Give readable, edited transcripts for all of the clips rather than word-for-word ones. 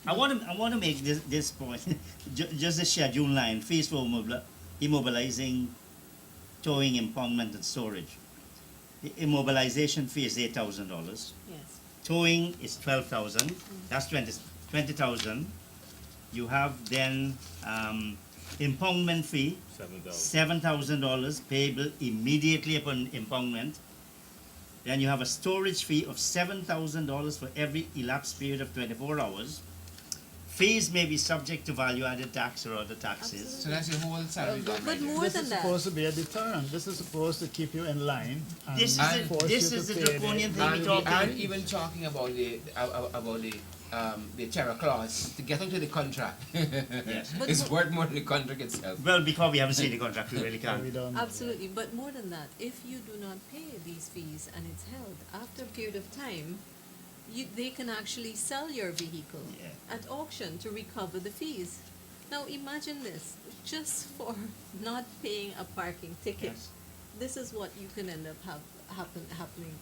I want to make this point. Just the schedule line, fees for immobilizing, towing, impoundment, and storage. The immobilization fee is $8,000. Yes. Towing is 12,000. That's 20,000. You have then impoundment fee, $7,000 payable immediately upon impoundment. Then you have a storage fee of $7,000 for every elapsed period of 24 hours. Fees may be subject to value-added tax or other taxes. So that's your whole salary. But more This than is that. supposed to be a deterrent. This is supposed to keep you in line. And This force you is to the pay draconian thing And we're we talking. aren't even talking about the terror clause to get into the contract. Yes. But It's worth more than the contract itself. Well, because we haven't seen the contract, we really We can't. don't know. Absolutely, but more than that, if you do not pay these fees and it's held after a period of time, they can actually sell your vehicle Yeah. at auction to recover the fees. Now imagine this, just for not paying a parking ticket, Yes. this is what you can end up happening.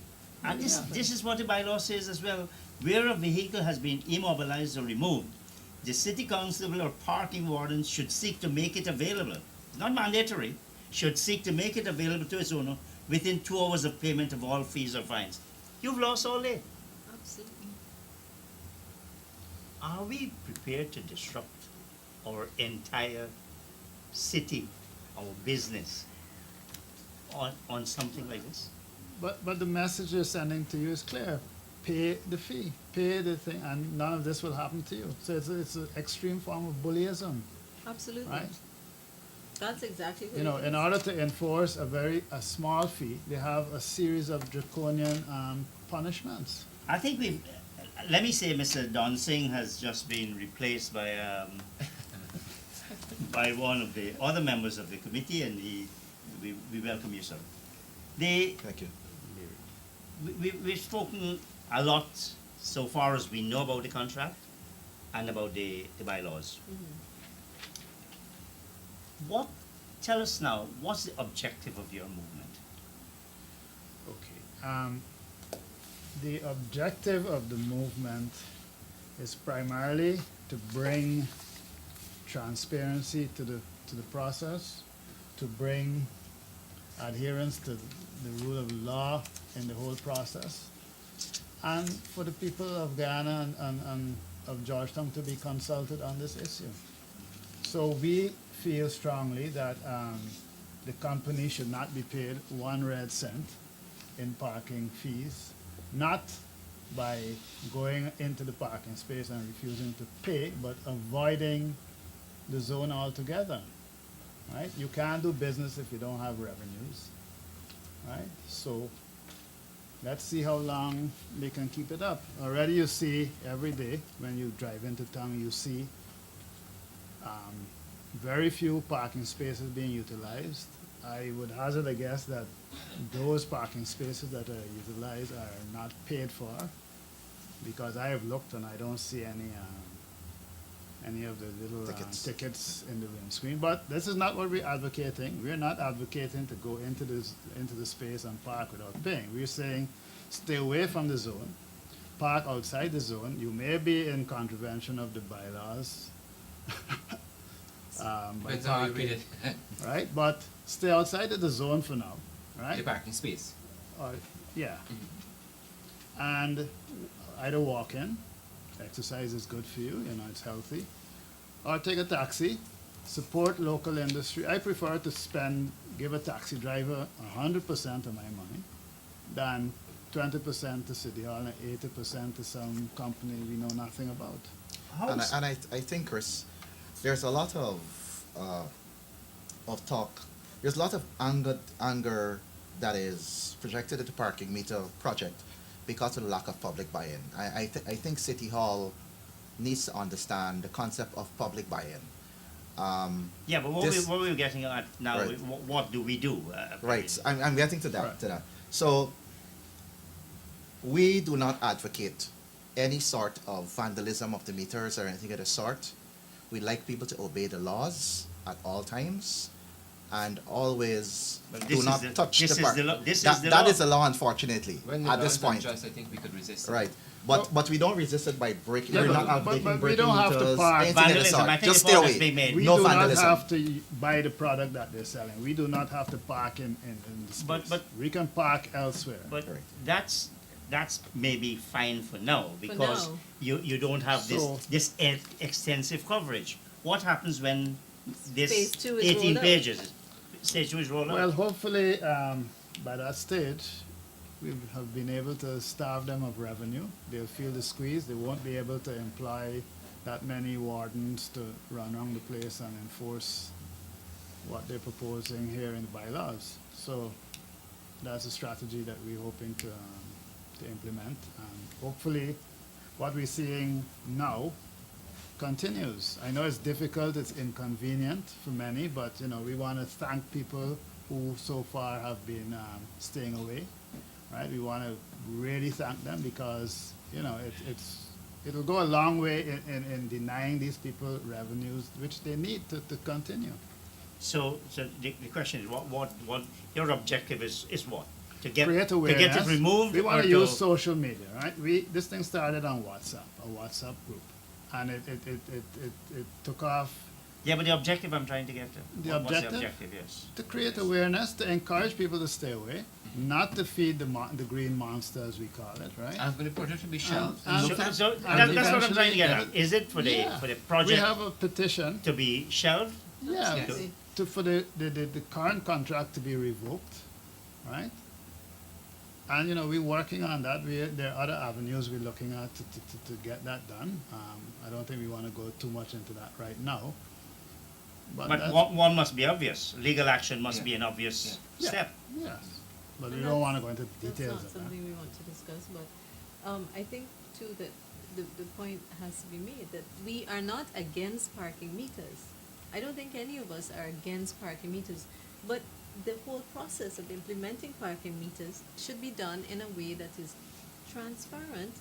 And this is what the bylaw says as well. Where a vehicle has been immobilized or removed, the city constable or parking warden should seek to make it available. Not mandatory. Should seek to make it available to its owner within 2 hours of payment of all fees or fines. You've lost all day. Absolutely. Are we prepared to disrupt our entire city, our business, on something like this? But the message you're sending to you is clear. Pay the fee, pay the thing, and none of this will happen to you. So it's an extreme form of bullyism, Absolutely. right? That's exactly what You know, it in is. order to enforce a small fee, they have a series of draconian punishments. I think let me say Mr. Don Singh has just been replaced by by one of the other members of the committee, and we welcome you, sir. Thank you. We've spoken a lot so far as we know about the contract and about the bylaws. Tell us now, what's the objective of your movement? Okay. The objective of the movement is primarily to bring transparency to the process, to bring adherence to the rule of law in the whole process, and for the people of Guyana and of Georgetown to be consulted on this issue. So we feel strongly that the company should not be paid 1 red cent in parking fees, not by going into the parking space and refusing to pay, but avoiding the zone altogether, right? You can't do business if you don't have revenues, right? So let's see how long they can keep it up. Already you see every day when you drive into town, you see very few parking spaces being utilized. I would hazard a guess that those parking spaces that are utilized are not paid for, because I have looked and I don't see any of the little tickets in the windscreen. But this is not what we're advocating. We're not advocating to go into the space and park without paying. We're saying stay away from the zone, park outside the zone. You may be in contravention of the bylaws. By Depends how you read parking, it. right? But stay outside of the zone for now, right? The parking space. Yeah. And either walk in, exercise is good for you, you know, it's healthy, or take a taxi, support local industry. I prefer to give a taxi driver 100% of my money than 20% to City Hall and 80% to some company we know nothing about. And I think, Chris, there's a lot of talk. There's a lot of anger that is projected at the parking meter project because of the lack of public buy-in. I think City Hall needs to understand the concept of public buy-in. Yeah, but what we're getting at now, Right. what do we do? Right, I'm getting to that. Right. To that. So we do not advocate any sort of vandalism of the meters or anything of the sort. We like people to obey the laws at all times, and always Well, do this is not the- touch this the is park. the law- this is That the that law. is the law, unfortunately, When the at law this is point. unjust, I think we could resist it. Right. But we don't resist it by breaking. Yeah, we're but- not but advocating we breaking don't have to meters, park. anything of the Vandalism, sort. I think Just the stay point has away. been made. We No do vandalism. not have to buy the product that they're selling. We do not have to park in the space. But- we can park elsewhere. But Right. that's maybe fine for now because now. you don't have So- this extensive coverage. What happens when this Phase 2 is 18 rolled out? pages, stage 2 is rolled Well, out? hopefully, by that stage, we have been able to starve them of revenue. They'll feel the squeeze. They won't be able to employ that many wardens to run around the place and enforce what they're proposing here in the bylaws. So that's a strategy that we're hoping to implement. And hopefully, what we're seeing now continues. I know it's difficult, it's inconvenient for many, but we want to thank people who so far have been staying away, right? We want to really thank them because it'll go a long way in denying these people revenues which they need to continue. So the question is what your objective is what? To get Create to awareness. get it removed We want or to use social media, right? This thing started on WhatsApp, a WhatsApp group, and it took off Yeah, but the objective I'm trying to get to. The What's the objective? objective, yes. to create awareness, to encourage people to stay away, not to feed the green monster as we call it, right? And for the project to be shelved. and- So, Look so at- that's what I'm trying to get at. eventually- Is it for the Yeah. for the We project have a petition, to be shelved? yeah, Absolutely. for the current contract to be revoked, right? And we're working on that. There are other avenues we're looking at to get that done. I don't think we want to go too much into that right now. But But that's- one must be obvious. Legal action must Yeah. be an obvious Yeah. step. Yes, but we And don't that's- want to go into the That's details not of that. something we want to discuss, but I think too that the point has to be made that we are not against parking meters. I don't think any of us are against parking meters, but the whole process of implementing parking meters should be done in a way that is transparent,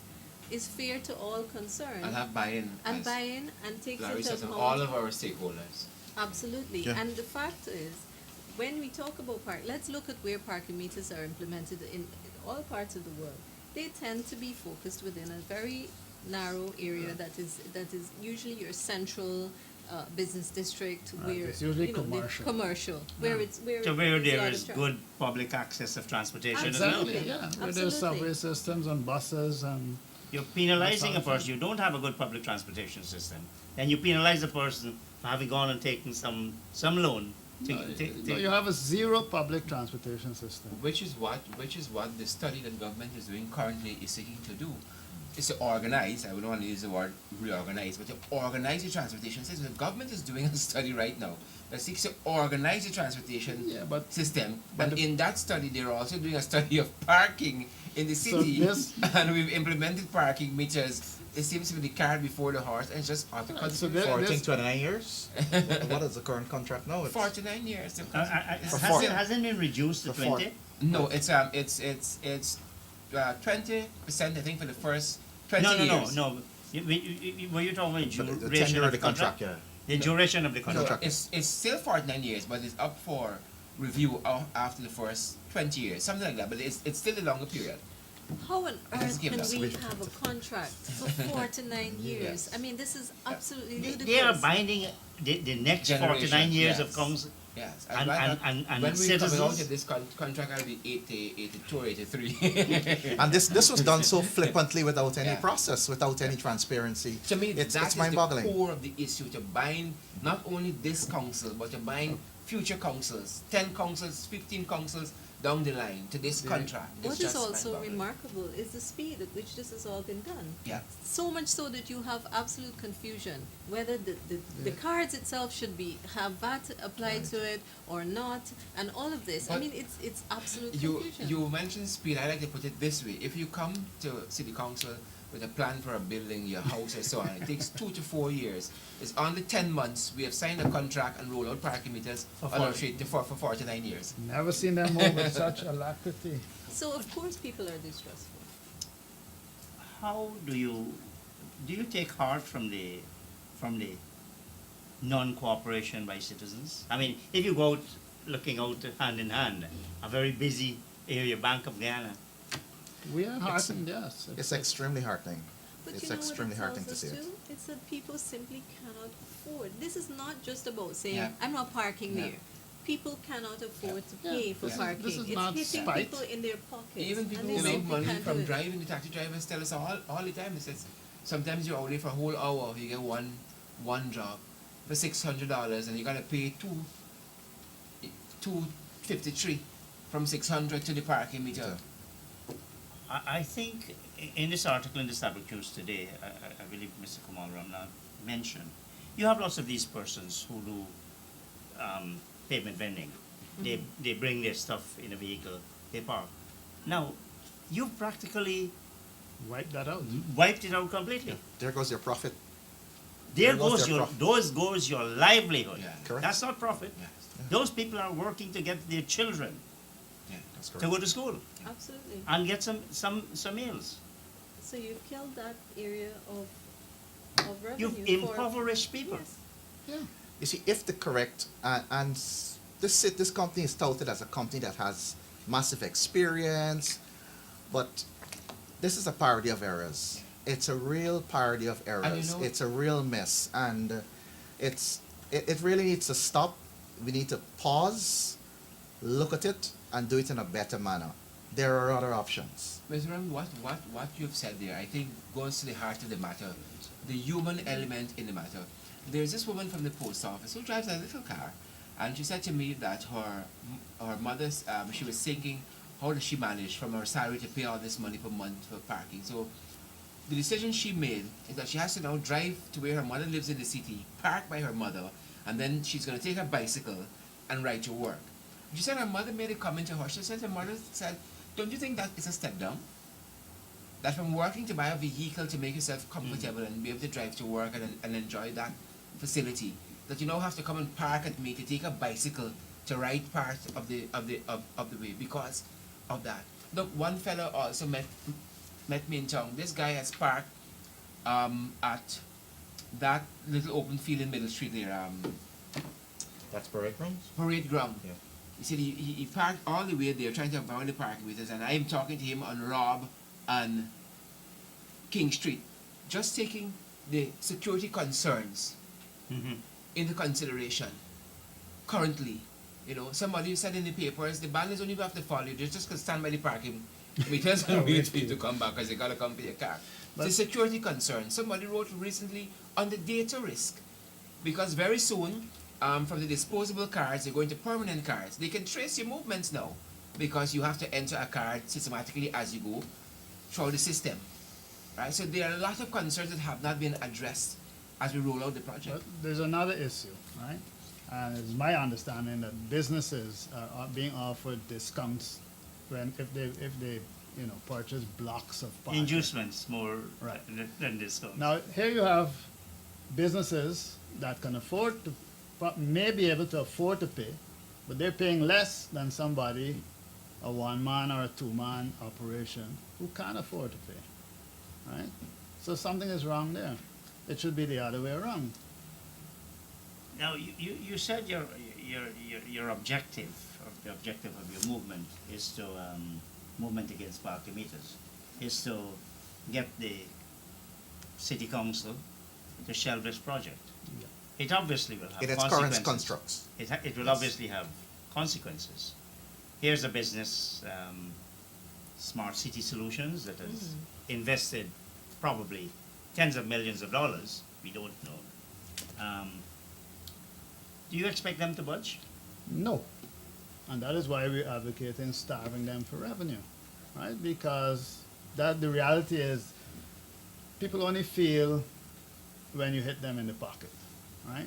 is fair to all concerned, And have buy-in. and as buy-in and takes Larry into says, and account all of our stakeholders. Absolutely. Yeah. And the fact is, when we talk about let's look at where parking meters are implemented in all parts of the world. They tend to be focused within a very narrow area that is usually your central business district, Right, where it's usually the commercial. commercial, where Yeah. it's where So where it's a there lot is of traffic. good public access of transportation as well. Absolutely. Exactly, yeah. Where there's Absolutely. subway systems and buses and You're penalizing a That's all. person. You don't have a good public transportation system. Then you penalize the person for having gone and taken some loan. no, you have a zero public transportation system. Which is what the study that government is doing currently is seeking to do. Is to organize, I would not want to use the word reorganize, but to organize the transportation system. The government is doing a study right now that seeks to organize the transportation Yeah, but system. but And the- in that study, they're also doing a study of parking in the So city. this- And we've implemented parking meters. It seems to be the cart before the horse, and it's just article So there- For I this- think 29 years. What is the current contract now? It's 49 years. For It's- hasn't been reduced to For four. 20? No, it's 20%, I think, for the first 20 No. years. Were you talking about but the duration tenure of the contract? yeah. The duration of the No, contract. it's still 49 years, but it's up for review after the first 20 years, something like that. But it's still a longer period. How on Let's earth give can that we some- have a contract for 49 years? I mean, this is absolutely ludicrous. They are binding the next Generation, 49 years of yes. council. Yes, And- right and- now, and when we coming citizens- out of this contract, I'll be 80, 82, or 83. And this was done so flippantly without any Yeah. process, without any transparency. To me, it's that is the mind-boggling. core of the issue, to bind not only this council, but to bind future councils, 10 councils, 15 councils down the line to this contract. It's What is just also mind-boggling. remarkable is the speed at which this has all been done. Yeah. So much so that you have absolute confusion whether the cards itself should have VAT applied to it or not, and all of this. I But mean, it's absolute You confusion. you mentioned speed. I like to put it this way: if you come to city council with a plan for a building, your house, and so on, it takes 2 to 4 years. It's only 10 months. We have signed a contract and rolled out parking meters For on our 40. street for 49 years. never seen them move with such alacrity. So of course people are distrustful. How do you take heart from the non-cooperation by citizens? I mean, if you go out looking out hand in hand, a very busy area, Bank of Ghana, We are heartened, yes. It's extremely heartening. But It's you know extremely what it heartening tells to us see it. too? It's that people simply cannot afford. This is not just about saying, Yeah. I'm not parking Yeah. there. People cannot afford to Yeah. pay for This is- parking. this is it's not hitting spite. people in their pockets. Even people and who they make simply money can't from do it. driving, the taxi drivers tell us all the time. They says sometimes you're out there for a whole hour, you get one job for $600, and you gotta pay $253 from 600 to the parking meter. I think in this article in the Stablic News today, I believe Mr. Kamal Ramnath mentioned, you have lots of these persons who do pavement vending. They bring their stuff in a vehicle, they park. Now, you've practically Wipe that out. wiped it out completely. There goes your profit. There There goes goes their your, profit. those goes your livelihood. Yeah. Correct. That's not profit. Yes. Those people are working to get their children Yeah. That's to correct. go to school Absolutely. and get some meals. So you've killed that area of revenue. You've for, impoverished people. Yes. Yeah. You see, if the correct this company is touted as a company that has massive experience, but this is a parody of errors. It's a real parody of errors. know- It's a real mess, and it really needs to stop. We need to pause, look at it, and do it in a better manner. There are other options. Mr. Ram, what you've said there, I think goes to the heart of the matter, the human element in the matter. There's this woman from the post office who drives a little car, and she said to me that her mother's, she was thinking, how does she manage from her salary to pay all this money per month for parking? So the decision she made is that she has to now drive to where her mother lives in the city, park by her mother, and then she's going to take her bicycle and ride to work. She said her mother made a comment to her. She said her mother said, don't you think that is a step down? That from working to buy a vehicle to make yourself comfortable and be able to drive to work and enjoy that facility, that you now have to come and park at me to take a bicycle to ride part of the way because of that. Look, one fellow also met me in town. This guy has parked at that little open field in Middle Street there, That's correct, Rams? parade ground. Yeah. He said he parked all the way there trying to avoid the parking meters, and I'm talking to him on Rob and King Street, just taking the security concerns Mhm. into consideration. Currently, somebody said in the papers the ban is only going to have to follow you. They just gonna stand by the parking meters and wait for you to come back because they gotta come for your car. But- It's a security concern. Somebody wrote recently on the data risk, because very soon, from the disposable cards, they're going to permanent cards. They can trace your movements now because you have to enter a card systematically as you go through the system. Right? So there are a lot of concerns that have not been addressed as we roll out the project. But there's another issue, right? And it's my understanding that businesses are being offered discounts if they purchase blocks of parking. Inducements more Right. than discounts. Now here you have businesses that can afford to may be able to afford to pay, but they're paying less than somebody, a one-man or a two-man operation who can't afford to pay, right? So something is wrong there. It should be the other way around. Now you said your objective, or the objective of your movement is to movement against parking meters, is to get the city council to shelve this project. Yeah. It obviously will have In its consequences. current constructs. It will Yes. obviously have consequences. Here's a business, Smart City Solutions, that has invested probably tens of millions of dollars. We don't know. Do you expect them to budge? No. And that is why we're advocating starving them for revenue, right? Because the reality is people only feel when you hit them in the pocket, right?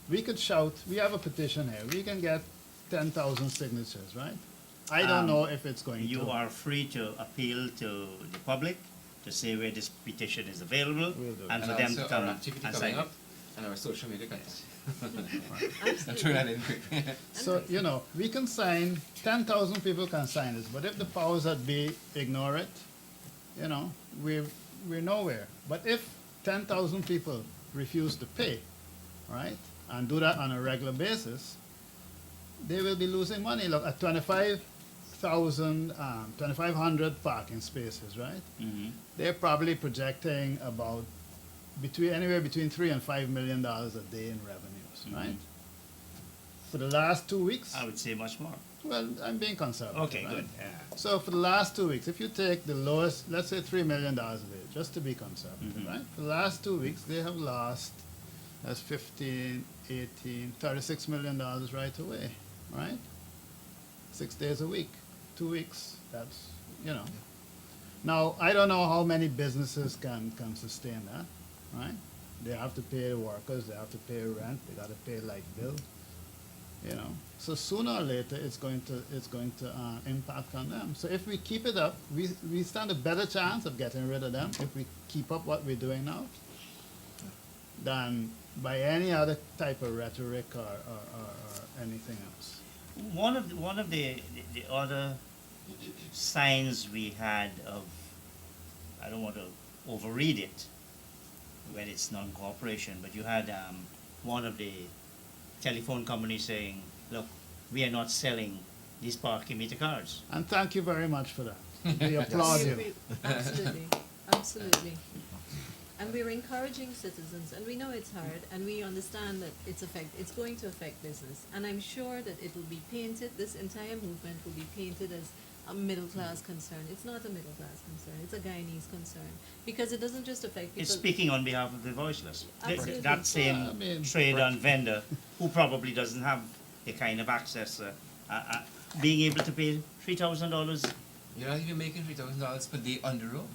We could shout, we have a petition here, we can get 10,000 signatures, right? I don't know if it's going to. You are free to appeal to the public to say where this petition is available, We'll do it. and for And them also to come our activity and coming sign up it. and our social media content. I'll Absolutely. throw that in quick. So, we can sign, 10,000 people can sign this, but if the powers that be ignore it, we're nowhere. But if 10,000 people refuse to pay, right, and do that on a regular basis, they will be losing money. Look, at 25 2,500 parking spaces, right? Mhm. They're probably projecting about anywhere between $3 and $5 million a day in revenues, right? For the last 2 weeks, I would say much more. well, I'm being conservative. Okay, right? good. Yeah. So for the last 2 weeks, if you take the lowest, let's say $3 million a day, just to be conservative, Mhm. right? For the last 2 weeks, they have lost, that's 15, 18, $36 million right away, right? 6 days a week, 2 weeks, that's, you know. Now, I don't know how many businesses can sustain that, right? They have to pay the workers, they have to pay rent, they got to pay light bill, you know. So sooner or later, it's going to impact on them. So if we keep it up, we stand a better chance of getting rid of them if we keep up what we're doing now than by any other type of rhetoric or anything else. One of the other signs we had of, I don't want to overread it when it's non-cooperation, but you had one of the telephone companies saying, look, we are not selling these parking meter cards. And thank you very much for that. We applaud We you. agree. Absolutely, absolutely. And we're encouraging citizens, and we know it's hard, and we understand that it's going to affect business. And I'm sure that it will be painted, this entire movement will be painted as a middle-class concern. It's not a middle-class concern, it's a Guyanese concern. Because it doesn't just affect people. It's speaking on behalf of the voiceless. Absolutely. That same Well, I mean, trader and vendor who probably doesn't have the kind of access, being able to pay $3,000. You're not even making $3,000 per day on the road.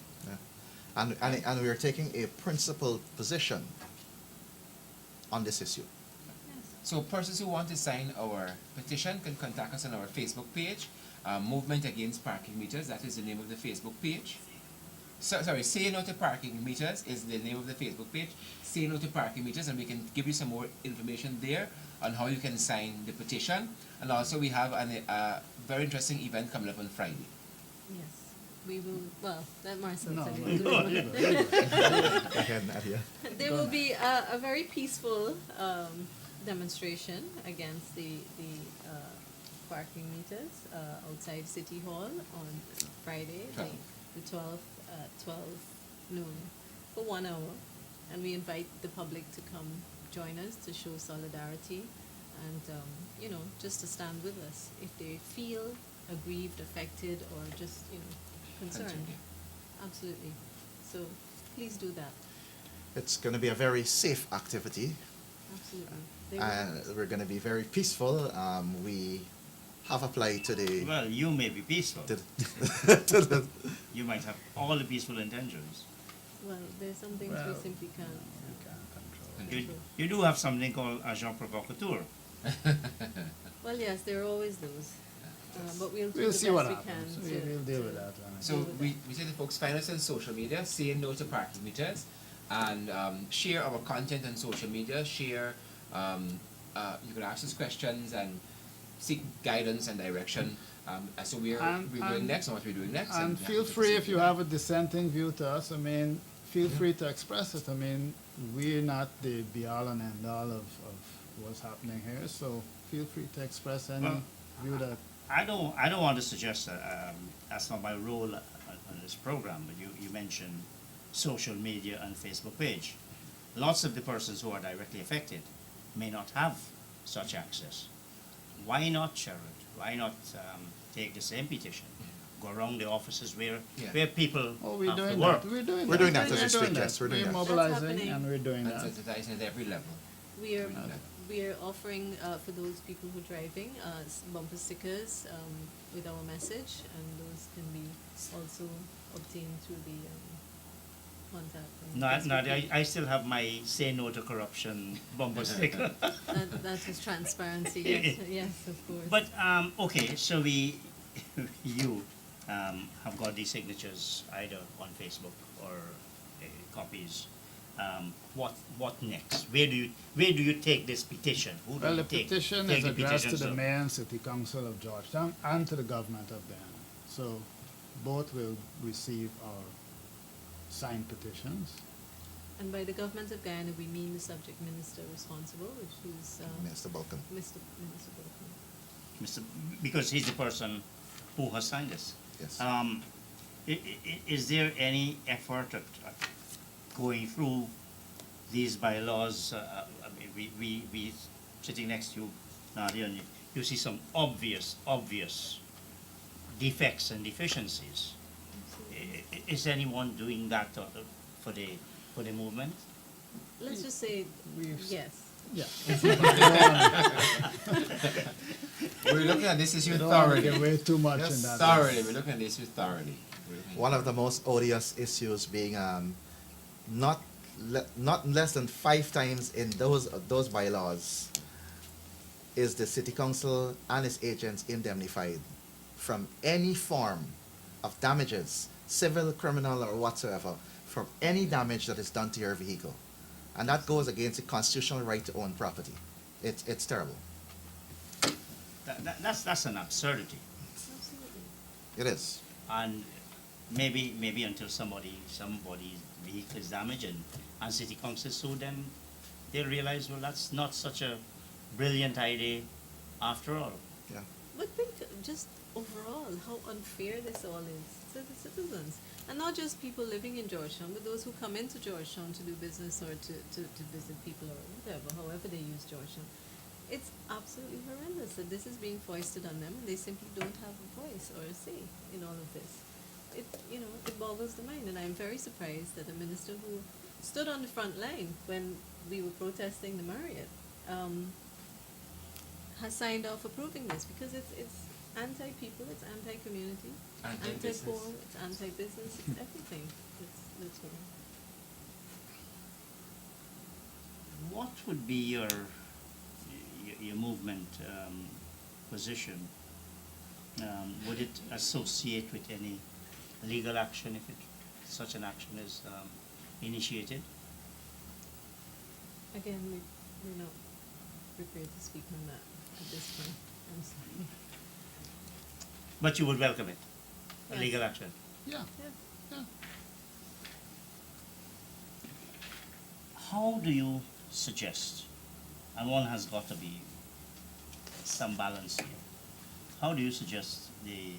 And we are taking a principled position on this issue. Yes. So persons who want to sign our petition can contact us on our Facebook page, Movement Against Parking Meters. That is the name of the Facebook page. Sorry, Say No to Parking Meters is the name of the Facebook page. Say No to Parking Meters, and we can give you some more information there on how you can sign the petition. And also we have a very interesting event coming up on Friday. Yes. We will, well, let Marcel No, tell no, you. Go ahead, Nadia. There will be a very peaceful demonstration against the parking meters outside City Hall on Friday, the 12 noon, for 1 hour. And we invite the public to come join us to show solidarity and, just to stand with us if they feel aggrieved, affected, or just, concerned. Absolutely. So please do that. It's going to be a very safe activity, Absolutely. They will. and we're going to be very peaceful. We have applied to the Well, you may be peaceful. to the You might have all the peaceful intentions. Well, there's some things we Well, simply can't. You can't control. You do have something called agent provocateur. Well, yes, there are always those. But we'll do We'll the see best what we happens. can. We'll deal with that. So we say to folks, find us on social media, Say No to Parking Meters, and share our content on social media. Share, you can ask us questions and seek guidance and direction. So we're doing next and what we're doing next. And we feel have to free proceed if you with have a dissenting view to us. I mean, feel free to express it. I mean, we're not the be-all and end-all of what's happening here. So feel free to express any Well, view that. I don't want to suggest that that's not my role on this program, but you mentioned social media and Facebook page. Lots of the persons who are directly affected may not have such access. Why not share it? Why not take the same petition, go around the offices where people Oh, we're have to doing work? that. We're doing We're that. doing that We're as we doing speak, that. yes, we're doing We're that. mobilizing happening. and we're doing That's that. advertising at every level. We are Okay. we are offering for those people who are driving bumper stickers with our message, and those can be also obtained through the contact. on Facebook page. I still have my Say No to Corruption bumper sticker. That is transparency. Yes, yes, of course. But okay, so you have got these signatures either on Facebook or copies. What next? Where do you take this petition? Who do Well, you the take petition take is the addressed to petitions the to? Mayor and City Council of Georgetown and to the government of Guyana. So both will receive our signed petitions. And by the government of Guyana, we mean the subject minister responsible, which is Mr. Balkan. Mr. Balkan. Because he's the person who has signed this. Yes. Is there any effort at going through these bylaws? I mean, we sitting next to you, Nadia, and you see some obvious defects and deficiencies. Is anyone doing that for the movement? Let's just say We've- yes. Yeah. We're looking at this issue You don't want to thoroughly. get way too much Yes, in that. Thoroughly, we're looking at this issue thoroughly. One of the most odious issues being not less than 5 times in those bylaws is the city council and its agents indemnified from any form of damages, civil, criminal, or whatsoever, from any damage that is done to your vehicle. And that goes against the constitutional right to own property. It's terrible. That's an absurdity. Absolutely. It is. And maybe until somebody's vehicle is damaged and city council sue them, they'll realize, well, that's not such a brilliant idea after all. Yeah. But think just overall how unfair this all is to the citizens. And not just people living in Georgetown, but those who come into Georgetown to do business or to visit people or whatever, however they use Georgetown. It's absolutely horrendous that this is being foisted on them and they simply don't have a voice or a say in all of this. It boggles the mind, and I'm very surprised that a minister who stood on the front line when we were protesting the Marriott has signed off approving this, because it's anti-people, it's anti-community, Anti-business. anti-poor, it's anti-business, it's everything. That's wrong. What would be your movement position? Would it associate with any legal action if such an action is initiated? Again, we're not prepared to speak on that at this point. I'm sorry. But you would welcome it, a Yes. legal action. Yeah. Yeah. Yeah. How do you suggest, and one has got to be some balance here, how do you suggest the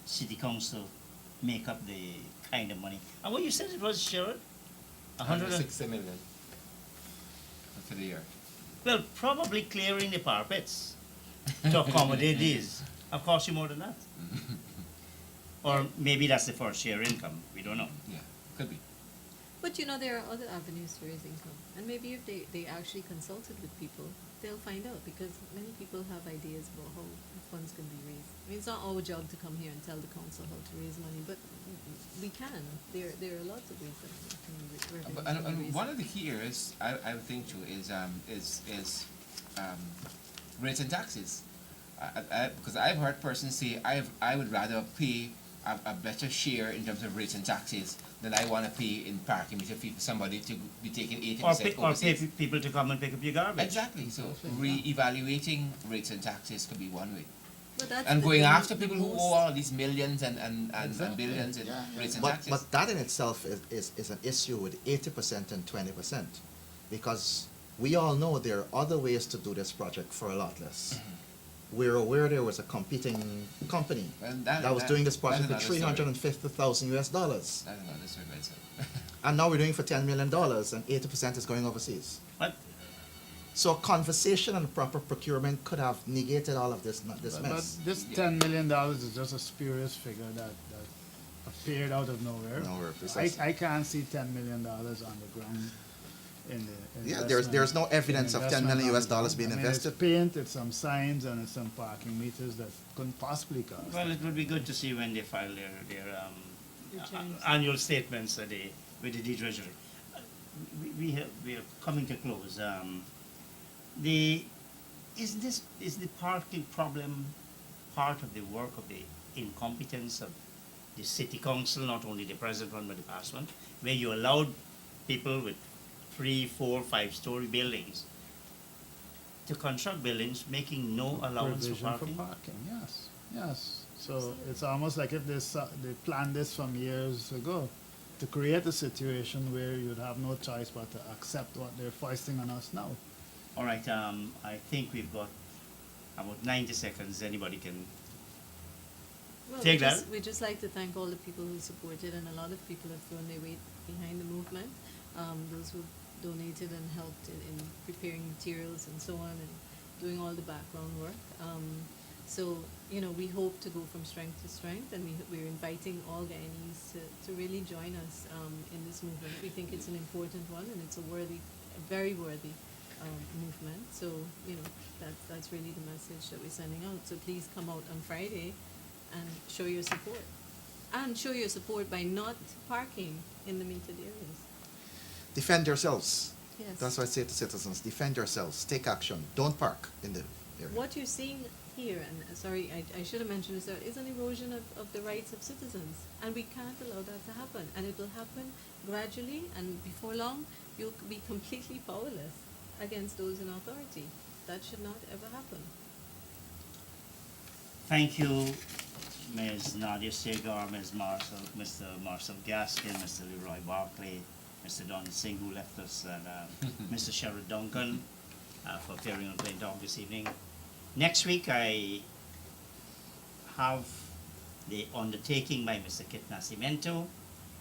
city council make up the kind of money? And what you said it was, Sherrod? 160 million for the year. Well, probably clearing the parapets to accommodate these. Of course, you more than that. Or maybe that's the first year income. We don't know. Yeah, could be. But there are other avenues to raise income. And maybe if they actually consulted with people, they'll find out, because many people have ideas about how funds can be raised. I mean, it's not our job to come here and tell the council how to raise money, but we can. There are lots of ways that we can But, revenue can be and raised. one of the key areas I would think too is rates and taxes. Because I've heard persons say I would rather pay a better share in terms of rates and taxes than I want to pay in parking meter fee for somebody to be taking 80% Or pay overseas. people to come and pick up your garbage. Exactly. So re-evaluating rates and taxes could be one way. But that's And the going thing, after the people who most- owe all these millions and Exactly. billions in Yeah, yeah. rates and But, taxes. but that in itself is an issue with 80% and 20%, because we all know there are other ways to do this project for a lot less. We're aware there was a competing company And that was doing this project for that's another story. $350,000 US. That's another story by itself. And now we're doing it for $10 million, and 80% is going overseas. But So a conversation and proper procurement could have negated all of this But mess. this Yeah. $10 million is just a spurious figure that appeared out of nowhere. Nowhere, precisely. I can't see $10 million on the ground in the Yeah, investment- there's no evidence of $10 million investment US dollars on- being I mean, invested. It's paint, it's some signs, and it's some parking meters that couldn't possibly cost. well, it would be good to see when they file their Returns. annual statements with the Treasury. We are coming to close. Is the parking problem part of the work of the incompetence of the city council, not only the present one but the past one, where you allowed people with 3, 4, 5-story buildings to construct buildings making no allowance for Provision parking? Yes. So it's almost like if they planned this from years ago to create a situation where you'd have no choice but to accept what they're foisting on us now. All right, I think we've got about 90 seconds. Anybody can. Well, Take that. we just like to thank all the people who supported, and a lot of people have thrown their weight behind the movement. Those who donated and helped in preparing materials and so on, and doing all the background work. So, you know, we hope to go from strength to strength, and we're inviting all Guyanese to really join us in this movement. We think it's an important one, and it's a very worthy movement. So, you know, that's really the message that we're sending out. So please come out on Friday and show your support. And show your support by not parking in the metered areas. Defend yourselves. Yes. That's what I say to citizens. Defend yourselves. Take action. Don't park in the area. What you're seeing here, and sorry, I should have mentioned this, is an erosion of the rights of citizens. And we can't allow that to happen. And it will happen gradually, and before long, you'll be completely powerless against those in authority. That should not ever happen. Thank you, Ms. Nadia Segar, Ms. Marcel, Mr. Marcel Gaskin, Mr. Leroy Barclay, Mr. Don Singh, who left us, and Mr. Sherrod Duncan for appearing on Plain Talk this evening. Next week, I have the undertaking by Mr. Kit Nascimento,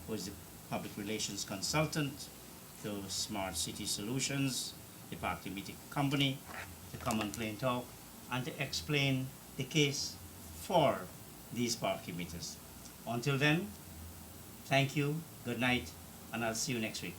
who is the public relations consultant to Smart City Solutions, the parking meter company, to come on Plain Talk and to explain the case for these parking meters. Until then, thank you, good night, and I'll see you next week.